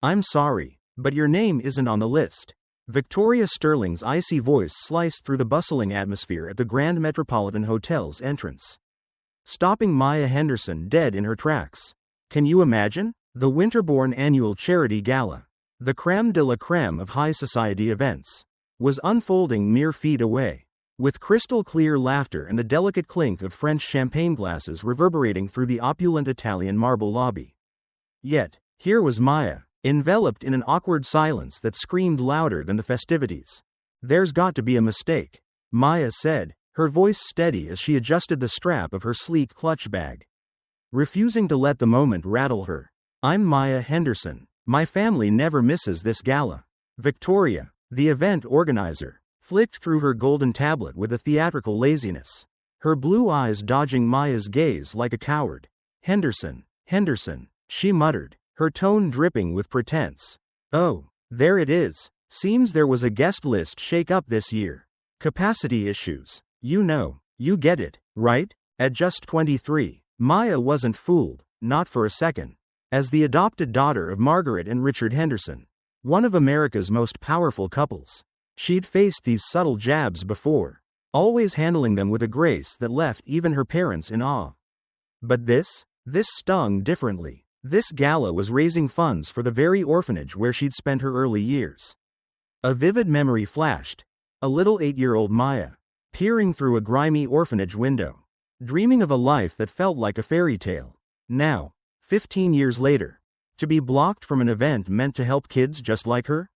I'm sorry, but your name isn't on the list. Victoria Sterling's icy voice sliced through the bustling atmosphere at the Grand Metropolitan Hotel's entrance, stopping Maya Henderson dead in her tracks. Can you imagine? The Winterborn Annual Charity Gala, the crème de la crème of high society events, was unfolding mere feet away, with crystal-clear laughter and the delicate clink of French champagne glasses reverberating through the opulent Italian marble lobby. Yet, here was Maya, enveloped in an awkward silence that screamed louder than the festivities. There's got to be a mistake, Maya said, her voice steady as she adjusted the strap of her sleek clutch bag, refusing to let the moment rattle her. I'm Maya Henderson. My family never misses this gala. Victoria, the event organizer, flicked through her golden tablet with a theatrical laziness, her blue eyes dodging Maya's gaze like a coward. Henderson, she muttered, her tone dripping with pretense. Oh, there it is. Seems there was a guest list shake-up this year. Capacity issues. You know, you get it, right? At just 23, Maya wasn't fooled, not for a second. As the adopted daughter of Margaret and Richard Henderson, one of America's most powerful couples, she'd faced these subtle jabs before, always handling them with a grace that left even her parents in awe. But this stung differently. This gala was raising funds for the very orphanage where she'd spent her early years. A vivid memory flashed. A little 8-year-old Maya, peering through a grimy orphanage window, dreaming of a life that felt like a fairy tale. Now, 15 years later, to be blocked from an event meant to help kids just like her?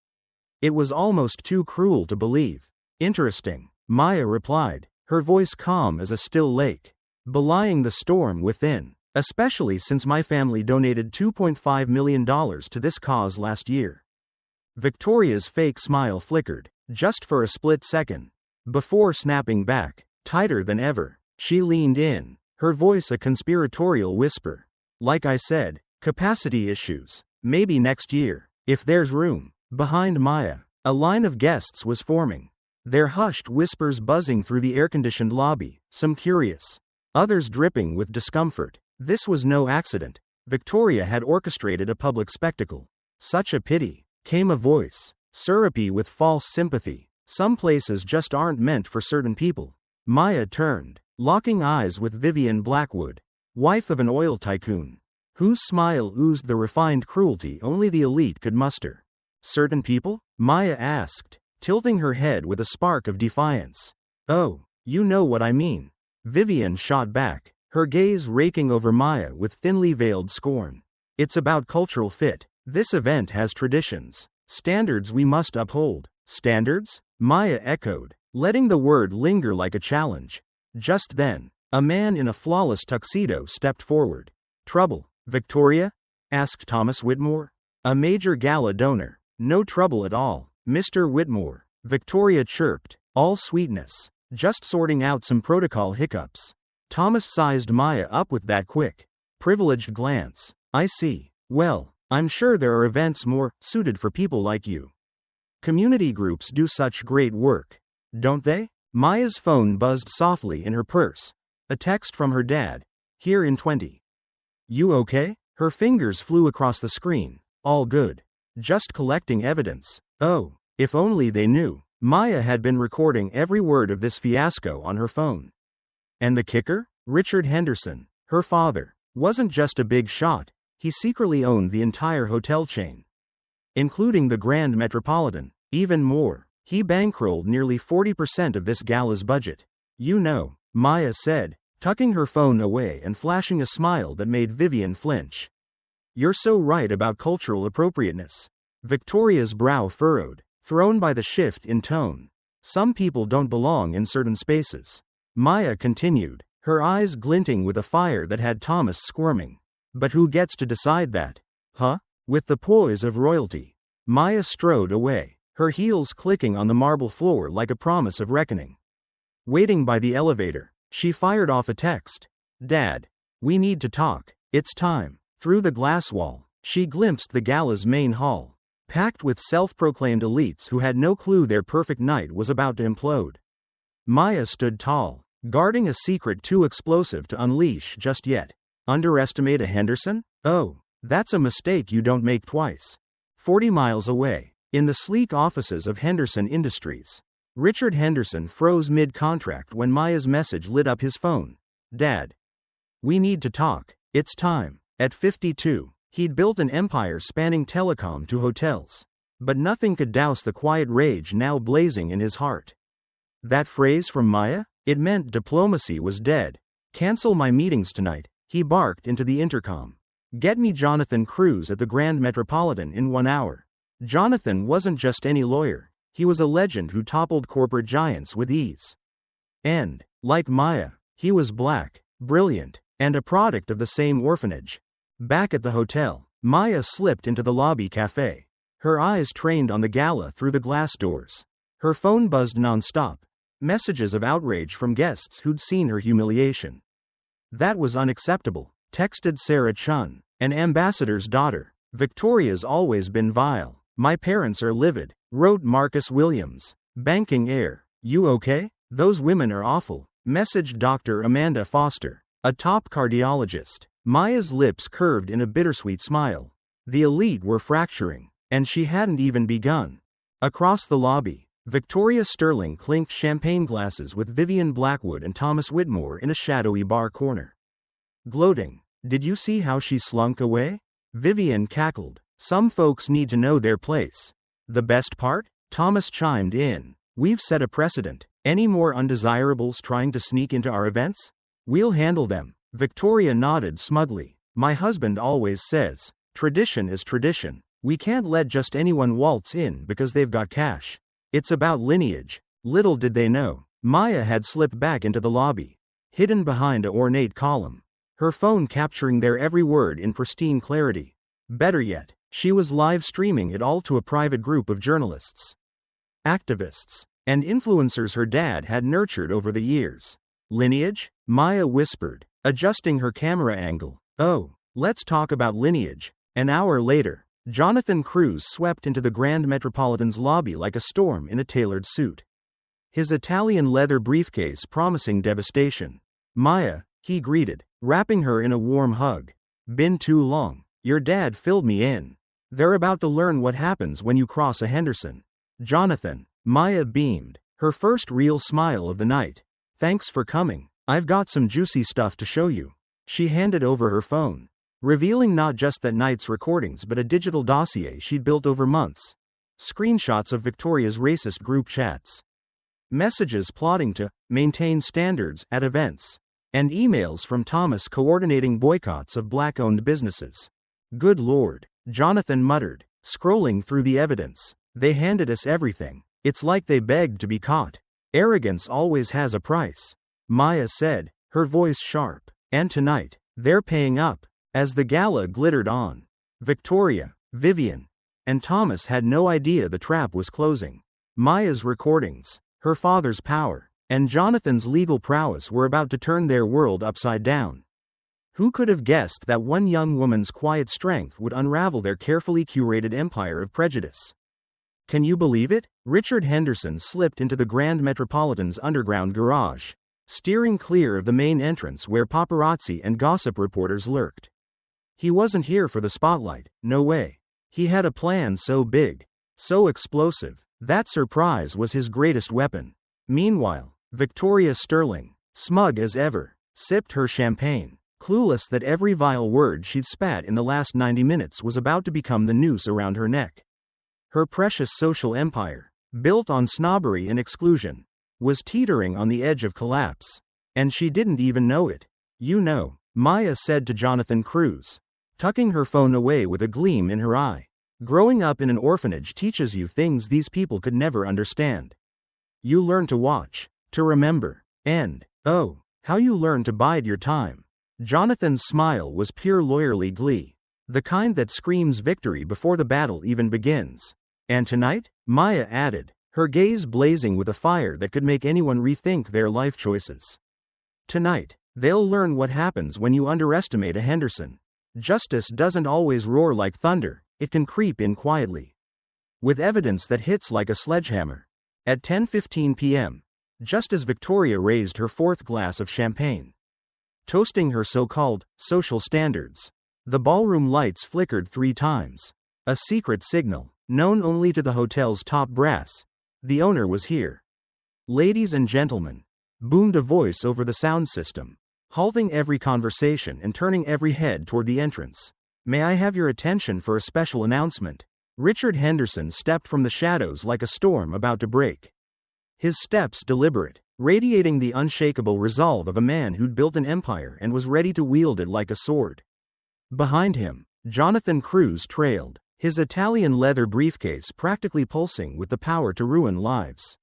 It was almost too cruel to believe. Interesting, Maya replied, her voice calm as a still lake, belying the storm within. Especially since my family donated $2.5 million to this cause last year. Victoria's fake smile flickered, just for a split second. Before snapping back, tighter than ever, she leaned in, her voice a conspiratorial whisper. Like I said, capacity issues. Maybe next year, if there's room. Behind Maya, a line of guests was forming, their hushed whispers buzzing through the air-conditioned lobby, some curious, others dripping with discomfort. This was no accident. Victoria had orchestrated a public spectacle. Such a pity, came a voice, syrupy with false sympathy. Some places just aren't meant for certain people. Maya turned, locking eyes with Vivien Blackwood, wife of an oil tycoon, whose smile oozed the refined cruelty only the elite could muster. Certain people? Maya asked, tilting her head with a spark of defiance. Oh, you know what I mean. Vivien shot back, her gaze raking over Maya with thinly veiled scorn. It's about cultural fit. This event has traditions, standards we must uphold. Standards? Maya echoed, letting the word linger like a challenge. Just then, a man in a flawless tuxedo stepped forward. Trouble, Victoria? Asked Thomas Whitmore, a major gala donor. No trouble at all, Mr. Whitmore, Victoria chirped, all sweetness, just sorting out some protocol hiccups. Thomas sized Maya up with that quick, privileged glance. I see. Well, I'm sure there are events more suited for people like you. Community groups do such great work, don't they? Maya's phone buzzed softly in her purse. A text from her dad. Here in 20. You okay? Her fingers flew across the screen. All good. Just collecting evidence. Oh, if only they knew. Maya had been recording every word of this fiasco on her phone. And the kicker? Richard Henderson, her father, wasn't just a big shot. He secretly owned the entire hotel chain, including the Grand Metropolitan. Even more, he bankrolled nearly 40% of this gala's budget. You know, Maya said, tucking her phone away and flashing a smile that made Vivien flinch. You're so right about cultural appropriateness. Victoria's brow furrowed, thrown by the shift in tone. Some people don't belong in certain spaces. Maya continued, her eyes glinting with a fire that had Thomas squirming. But who gets to decide that? Huh? With the poise of royalty. Maya strode away, her heels clicking on the marble floor like a promise of reckoning. Waiting by the elevator, she fired off a text. Dad, we need to talk. It's time. Through the glass wall, she glimpsed the gala's main hall, packed with self-proclaimed elites who had no clue their perfect night was about to implode. Maya stood tall, guarding a secret too explosive to unleash just yet. Underestimate a Henderson? Oh, that's a mistake you don't make twice. 40 miles away, in the sleek offices of Henderson Industries. Richard Henderson froze mid-contract when Maya's message lit up his phone. "Dad. We need to talk. It's time." At 52, he'd built an empire spanning telecom to hotels. But nothing could douse the quiet rage now blazing in his heart. That phrase from Maya? It meant diplomacy was dead. "Cancel my meetings tonight," he barked into the intercom. "Get me Jonathan Cruise at the Grand Metropolitan in 1 hour." Jonathan wasn't just any lawyer. He was a legend who toppled corporate giants with ease. And, like Maya, he was black, brilliant, and a product of the same orphanage. Back at the hotel, Maya slipped into the lobby cafe. Her eyes trained on the gala through the glass doors. Her phone buzzed non-stop. Messages of outrage from guests who'd seen her humiliation. "That was unacceptable," texted Sarah Chun, an ambassador's daughter. "Victoria's always been vile. My parents are livid," wrote Marcus Williams, banking heir. "You okay? Those women are awful," messaged Dr. Amanda Foster, a top cardiologist. Maya's lips curved in a bittersweet smile. The elite were fracturing, and she hadn't even begun. Across the lobby, Victoria Sterling clinked champagne glasses with Vivien Blackwood and Thomas Whitmore in a shadowy bar corner. Gloating, "Did you see how she slunk away?" Vivien cackled. "Some folks need to know their place." "The best part?" Thomas chimed in. "We've set a precedent. Any more undesirables trying to sneak into our events? We'll handle them." Victoria nodded smugly. "My husband always says, tradition is tradition. We can't let just anyone waltz in because they've got cash. It's about lineage." Little did they know, Maya had slipped back into the lobby, hidden behind a ornate column, her phone capturing their every word in pristine clarity. Better yet, she was live streaming it all to a private group of journalists, activists, and influencers her dad had nurtured over the years. "Lineage?" Maya whispered, adjusting her camera angle. "Oh, let's talk about lineage." An hour later, Jonathan Cruise swept into the Grand Metropolitan's lobby like a storm in a tailored suit, his Italian leather briefcase promising devastation. "Maya," he greeted, wrapping her in a warm hug. "Been too long. Your dad filled me in. They're about to learn what happens when you cross a Henderson." "Jonathan," Maya beamed, her first real smile of the night. "Thanks for coming. I've got some juicy stuff to show you." She handed over her phone, revealing not just that night's recordings but a digital dossier she'd built over months. Screenshots of Victoria's racist group chats, messages plotting to maintain standards at events, and emails from Thomas coordinating boycotts of black-owned businesses. "Good Lord," Jonathan muttered, scrolling through the evidence. "They handed us everything. It's like they begged to be caught." "Arrogance always has a price," Maya said, her voice sharp. "And tonight, they're paying up." As the gala glittered on, Victoria, Vivien, and Thomas had no idea the trap was closing. Maya's recordings, her father's power, and Jonathan's legal prowess were about to turn their world upside down. Who could have guessed that one young woman's quiet strength would unravel their carefully curated empire of prejudice? Can you believe it? Richard Henderson slipped into the Grand Metropolitan's underground garage, steering clear of the main entrance where paparazzi and gossip reporters lurked. He wasn't here for the spotlight, no way. He had a plan so big, so explosive, that surprise was his greatest weapon. Meanwhile, Victoria Sterling, smug as ever, sipped her champagne, clueless that every vile word she'd spat in the last 90 minutes was about to become the noose around her neck. Her precious social empire, built on snobbery and exclusion, was teetering on the edge of collapse. And she didn't even know it. "You know," Maya said to Jonathan Cruise, tucking her phone away with a gleam in her eye. "Growing up in an orphanage teaches you things these people could never understand. You learn to watch, to remember, and, oh, how you learn to bide your time." Jonathan's smile was pure lawyerly glee, the kind that screams victory before the battle even begins. "And tonight?" Maya added, her gaze blazing with a fire that could make anyone rethink their life choices. "Tonight, they'll learn what happens when you underestimate a Henderson. Justice doesn't always roar like thunder, it can creep in quietly, with evidence that hits like a sledgehammer." At 10:15 p.m., just as Victoria raised her fourth glass of champagne, toasting her so-called social standards, the ballroom lights flickered 3 times. A secret signal, known only to the hotel's top brass. The owner was here. Ladies and gentlemen, boomed a voice over the sound system, halting every conversation and turning every head toward the entrance. May I have your attention for a special announcement? Richard Henderson stepped from the shadows like a storm about to break. His steps deliberate, radiating the unshakable resolve of a man who'd built an empire and was ready to wield it like a sword. Behind him, Jonathan Cruz trailed, his Italian leather briefcase practically pulsing with the power to ruin lives.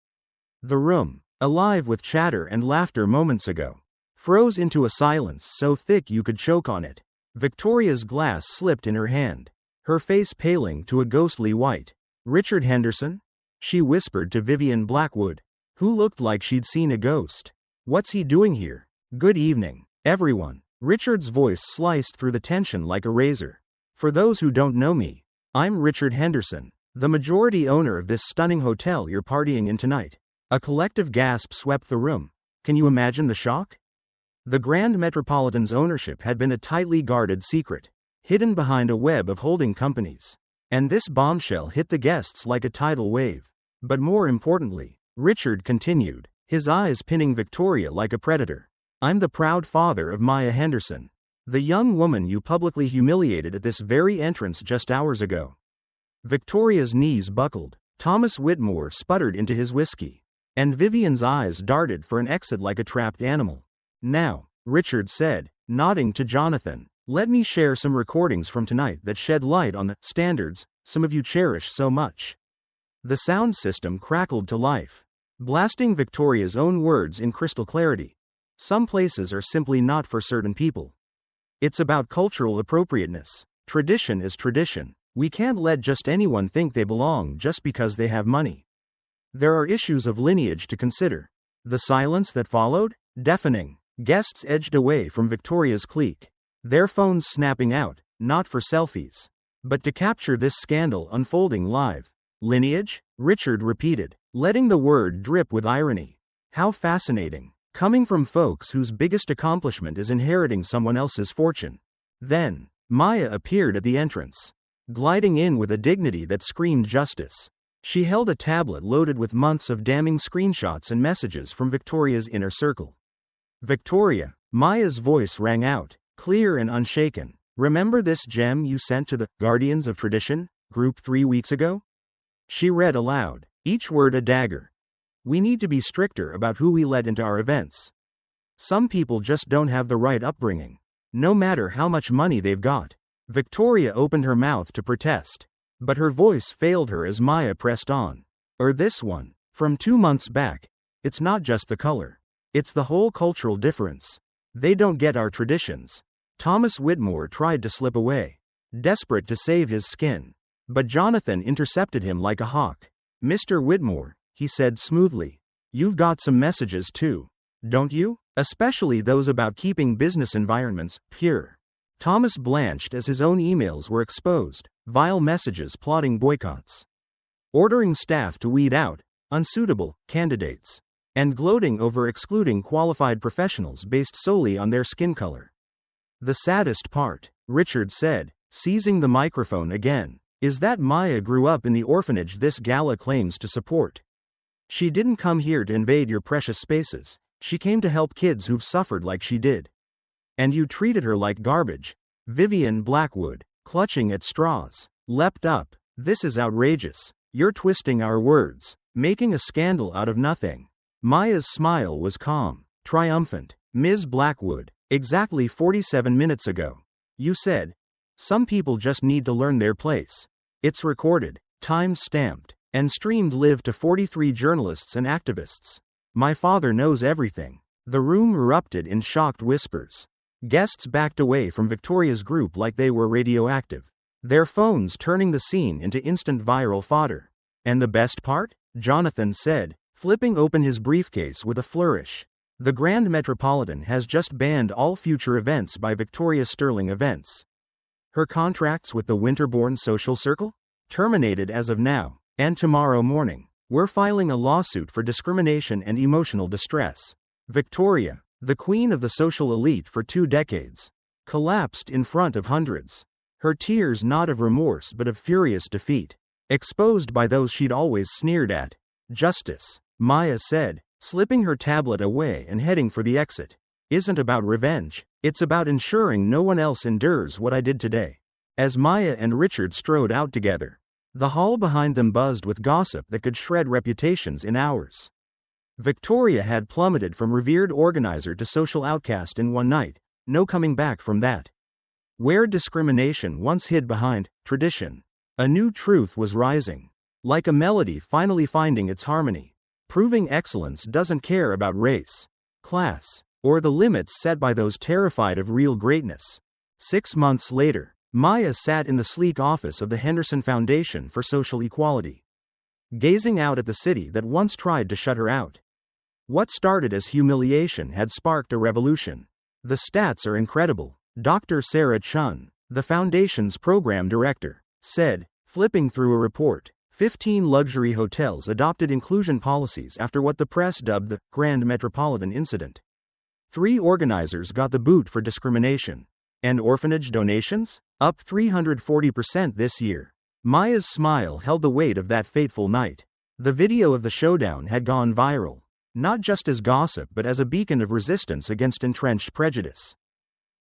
The room, alive with chatter and laughter moments ago, froze into a silence so thick you could choke on it. Victoria's glass slipped in her hand, her face paling to a ghostly white. Richard Henderson? She whispered to Vivien Blackwood, who looked like she'd seen a ghost. What's he doing here? Good evening, everyone. Richard's voice sliced through the tension like a razor. For those who don't know me, I'm Richard Henderson, the majority owner of this stunning hotel you're partying in tonight. A collective gasp swept the room. Can you imagine the shock? The Grand Metropolitan's ownership had been a tightly guarded secret, hidden behind a web of holding companies. And this bombshell hit the guests like a tidal wave. But more importantly, Richard continued, his eyes pinning Victoria like a predator. I'm the proud father of Maya Henderson, the young woman you publicly humiliated at this very entrance just hours ago. Victoria's knees buckled, Thomas Whitmore sputtered into his whiskey, and Vivien's eyes darted for an exit like a trapped animal. Now, Richard said, nodding to Jonathan, let me share some recordings from tonight that shed light on the standards some of you cherish so much. The sound system crackled to life, blasting Victoria's own words in crystal clarity. Some places are simply not for certain people. It's about cultural appropriateness. Tradition is tradition. We can't let just anyone think they belong just because they have money. There are issues of lineage to consider. The silence that followed? Deafening. Guests edged away from Victoria's clique, their phones snapping out, not for selfies, but to capture this scandal unfolding live. Lineage? Richard repeated, letting the word drip with irony. How fascinating. Coming from folks whose biggest accomplishment is inheriting someone else's fortune. Then, Maya appeared at the entrance, gliding in with a dignity that screamed justice. She held a tablet loaded with months of damning screenshots and messages from Victoria's inner circle. Victoria, Maya's voice rang out, clear and unshaken. Remember this gem you sent to the Guardians of Tradition group 3 weeks ago? She read aloud, each word a dagger. We need to be stricter about who we let into our events. Some people just don't have the right upbringing, no matter how much money they've got. Victoria opened her mouth to protest, but her voice failed her as Maya pressed on. Or this one, from 2 months back. It's not just the color. It's the whole cultural difference. They don't get our traditions. Thomas Whitmore tried to slip away, desperate to save his skin. But Jonathan intercepted him like a hawk. Mr. Whitmore, he said smoothly, you've got some messages too, don't you? Especially those about keeping business environments pure. Thomas blanched as his own emails were exposed, vile messages plotting boycotts, ordering staff to weed out unsuitable candidates, and gloating over excluding qualified professionals based solely on their skin color. The saddest part, Richard said, seizing the microphone again, is that Maya grew up in the orphanage this gala claims to support. She didn't come here to invade your precious spaces. She came to help kids who've suffered like she did. And you treated her like garbage. Vivien Blackwood, clutching at straws, leapt up. This is outrageous. You're twisting our words, making a scandal out of nothing. Maya's smile was calm, triumphant. Ms. Blackwood, exactly 47 minutes ago, you said, some people just need to learn their place. It's recorded, time-stamped, and streamed live to 43 journalists and activists. My father knows everything. The room erupted in shocked whispers. Guests backed away from Victoria's group like they were radioactive, their phones turning the scene into instant viral fodder. And the best part? Jonathan said, flipping open his briefcase with a flourish. The Grand Metropolitan has just banned all future events by Victoria Sterling Events. Her contracts with the Winterborn Social Circle? Terminated as of now, and tomorrow morning, we're filing a lawsuit for discrimination and emotional distress. Victoria, the queen of the social elite for 2 decades, collapsed in front of hundreds. Her tears not of remorse but of furious defeat. Exposed by those she'd always sneered at. Justice, Maya said, slipping her tablet away and heading for the exit, isn't about revenge. It's about ensuring no one else endures what I did today. As Maya and Richard strode out together, the hall behind them buzzed with gossip that could shred reputations in hours. Victoria had plummeted from revered organizer to social outcast in one night, no coming back from that. Where discrimination once hid behind tradition, a new truth was rising, like a melody finally finding its harmony, proving excellence doesn't care about race, class, or the limits set by those terrified of real greatness. 6 months later, Maya sat in the sleek office of the Henderson Foundation for Social Equality, gazing out at the city that once tried to shut her out. What started as humiliation had sparked a revolution. The stats are incredible, Dr. Sarah Chun, the foundation's program director, said, flipping through a report. 15 luxury hotels adopted inclusion policies after what the press dubbed the Grand Metropolitan Incident. 3 organizers got the boot for discrimination. And orphanage donations? Up 340% this year. Maya's smile held the weight of that fateful night. The video of the showdown had gone viral, not just as gossip but as a beacon of resistance against entrenched prejudice.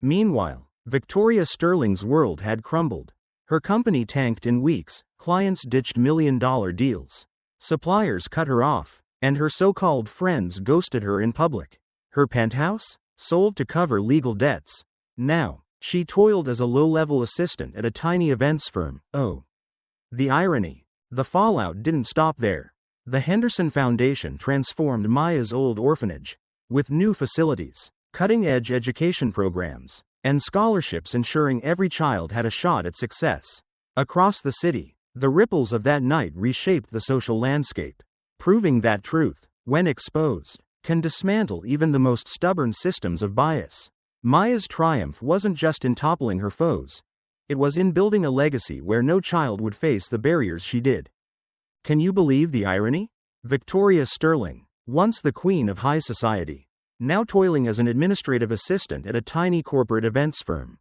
Meanwhile, Victoria Sterling's world had crumbled. Her company tanked in weeks, clients ditched million-dollar deals, suppliers cut her off, and her so-called friends ghosted her in public. Her penthouse? Sold to cover legal debts. Now, she toiled as a low-level assistant at a tiny events firm. Oh, the irony. The fallout didn't stop there. The Henderson Foundation transformed Maya's old orphanage, with new facilities, cutting-edge education programs, and scholarships ensuring every child had a shot at success. Across the city, the ripples of that night reshaped the social landscape, proving that truth, when exposed, can dismantle even the most stubborn systems of bias. Maya's triumph wasn't just in toppling her foes. It was in building a legacy where no child would face the barriers she did. Can you believe the irony? Victoria Sterling, once the queen of high society, now toiling as an administrative assistant at a tiny corporate events firm.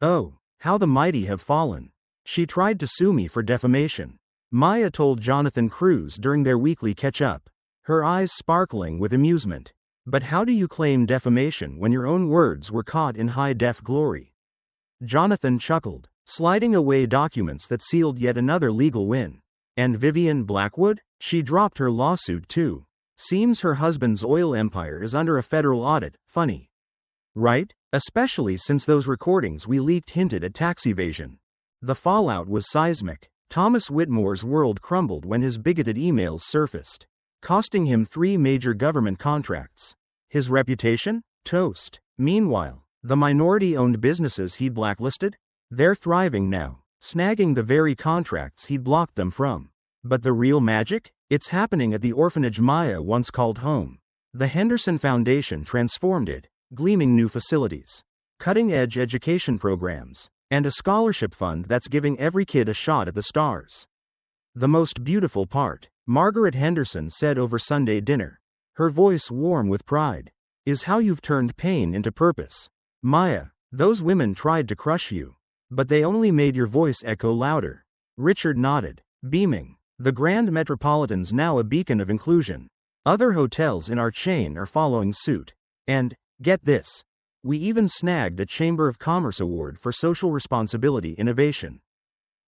Oh, how the mighty have fallen. She tried to sue me for defamation, Maya told Jonathan Cruz during their weekly catch-up, her eyes sparkling with amusement. But how do you claim defamation when your own words were caught in high-def glory? Jonathan chuckled, sliding away documents that sealed yet another legal win. And Vivien Blackwood? She dropped her lawsuit too. Seems her husband's oil empire is under a federal audit. Funny, right? Especially since those recordings we leaked hinted at tax evasion. The fallout was seismic. Thomas Whitmore's world crumbled when his bigoted emails surfaced, costing him 3 major government contracts. His reputation? Toast. Meanwhile, the minority-owned businesses he'd blacklisted? They're thriving now, snagging the very contracts he'd blocked them from. But the real magic? It's happening at the orphanage Maya once called home. The Henderson Foundation transformed it, gleaming new facilities, cutting-edge education programs, and a scholarship fund that's giving every kid a shot at the stars. The most beautiful part, Margaret Henderson said over Sunday dinner, her voice warm with pride, is how you've turned pain into purpose. Maya, those women tried to crush you, but they only made your voice echo louder. Richard nodded, beaming. The Grand Metropolitan's now a beacon of inclusion. Other hotels in our chain are following suit. And, get this, we even snagged a Chamber of Commerce award for social responsibility innovation.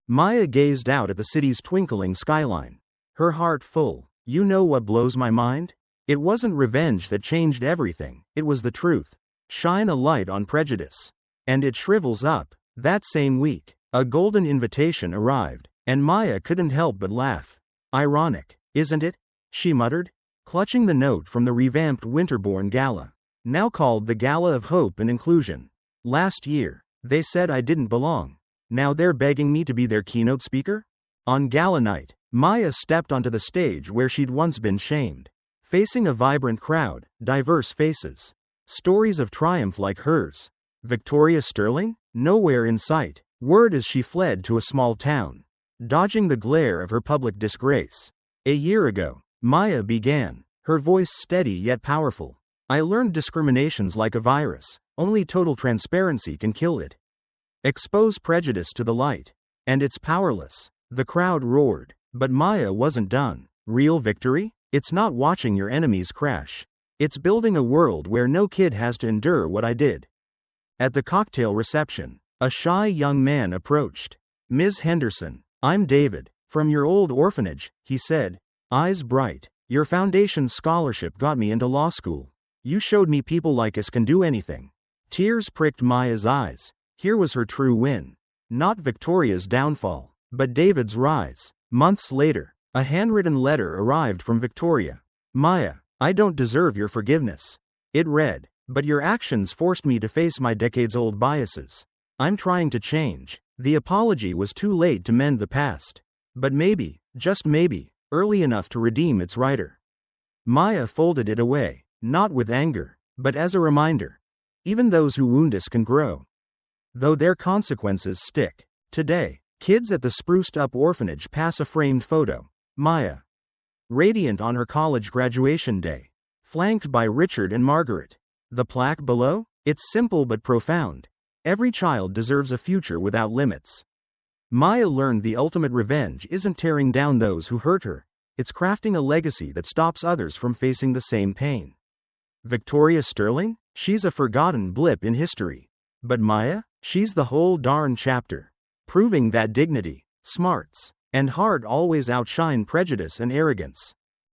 Maya gazed out at the city's twinkling skyline, her heart full. You know what blows my mind? It wasn't revenge that changed everything, it was the truth. Shine a light on prejudice. And it shrivels up. That same week, a golden invitation arrived, and Maya couldn't help but laugh. Ironic, isn't it? She muttered, clutching the note from the revamped Winterborn Gala, now called the Gala of Hope and Inclusion. Last year, they said I didn't belong. Now they're begging me to be their keynote speaker? On gala night, Maya stepped onto the stage where she'd once been shamed, facing a vibrant crowd, diverse faces, stories of triumph like hers. Victoria Sterling? Nowhere in sight. Word as she fled to a small town, dodging the glare of her public disgrace. A year ago, Maya began, her voice steady yet powerful. I learned discrimination's like a virus, only total transparency can kill it. Expose prejudice to the light. And it's powerless. The crowd roared. But Maya wasn't done. Real victory? It's not watching your enemies crash. It's building a world where no kid has to endure what I did. At the cocktail reception, a shy young man approached. Ms. Henderson, I'm David, from your old orphanage, he said, eyes bright. Your foundation scholarship got me into law school. You showed me people like us can do anything. Tears pricked Maya's eyes. Here was her true win. Not Victoria's downfall, but David's rise. Months later, a handwritten letter arrived from Victoria. Maya, I don't deserve your forgiveness. It read, but your actions forced me to face my decades-old biases. I'm trying to change. The apology was too late to mend the past. But maybe, just maybe, early enough to redeem its writer. Maya folded it away, not with anger, but as a reminder. Even those who wound us can grow, though their consequences stick. Today, kids at the spruced-up orphanage pass a framed photo. Maya, radiant on her college graduation day, flanked by Richard and Margaret. The plaque below? It's simple but profound. Every child deserves a future without limits. Maya learned the ultimate revenge isn't tearing down those who hurt her. It's crafting a legacy that stops others from facing the same pain. Victoria Sterling? She's a forgotten blip in history. But Maya? She's the whole darn chapter. Proving that dignity, smarts, and heart always outshine prejudice and arrogance.